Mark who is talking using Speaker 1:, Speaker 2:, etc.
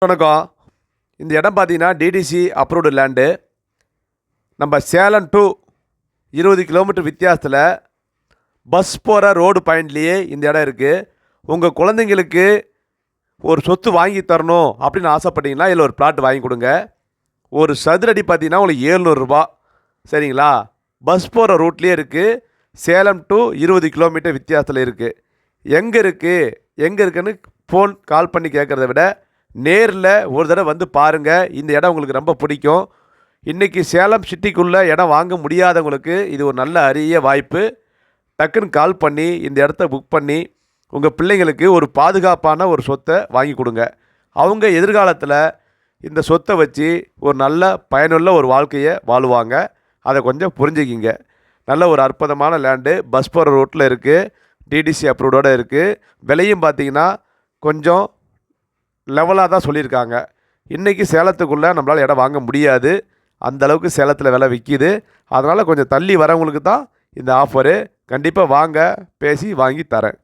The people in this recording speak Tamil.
Speaker 1: வணக்கம். இந்த இடம் பார்த்தீங்கன்னா டிடிசி அப்ரூவ்டு லேண்டு. நம்ம சேலம் டு 20 கிலோமீட்டர் வித்தியாசத்தில் பஸ் போகிற ரோடு பாயிண்ட்லேயே இந்த இடம் இருக்குது. உங்கள் குழந்தைங்களுக்கு ஒரு சொத்து வாங்கி தரணும் அப்படின்னு ஆசைப்பட்டீங்கன்னா இதில் ஒரு பிளாட் வாங்கி கொடுங்க. ஒரு சதுரடி பார்த்தீங்கன்னா உங்களுக்கு 700 ரூபா. சரிங்களா? பஸ் போகிற ரூட்லேயே இருக்குது. சேலம் டு 20 கிலோமீட்டர் வித்தியாசத்தில் இருக்குது. எங்கே இருக்குன்னு கால் பண்ணி கேட்குறத விட நேரில் ஒரு தடவை வந்து பாருங்கள். இந்த இடம் உங்களுக்கு ரொம்ப பிடிக்கும். இன்றைக்கி சேலம் சிட்டிக்குள்ளே இடம் வாங்க முடியாதவங்களுக்கு இது ஒரு நல்ல அரிய வாய்ப்பு. டக்குன்னு கால் பண்ணி இந்த இடத்த புக் பண்ணி உங்கள் பிள்ளைங்களுக்கு ஒரு பாதுகாப்பான ஒரு சொத்தை வாங்கி கொடுங்க. அவங்க எதிர்காலத்தில் இந்த சொத்தை வச்சு ஒரு நல்ல பயனுள்ள ஒரு வாழ்க்கையை வாழுவாங்க. அதை கொஞ்சம் புரிஞ்சுக்கிங்க. நல்ல ஒரு அற்புதமான லேண்டு பஸ் போகிற ரோட்டில் இருக்குது. டிடிசி அப்ரூவோடு இருக்குது. விலையும் பார்த்திங்கன்னா கொஞ்சம் லெவலாக தான் சொல்லியிருக்காங்க. இன்றைக்கி சேலத்துக்குள்ளே நம்மளால் இடம் வாங்க முடியாது. அந்தளவுக்கு சேலத்தில் விலை விற்கிது. அதனால் கொஞ்சம் தள்ளி வரவங்களுக்கு தான் இந்த ஆஃபரு. கண்டிப்பாக வாங்க, பேசி வாங்கி தரேன்.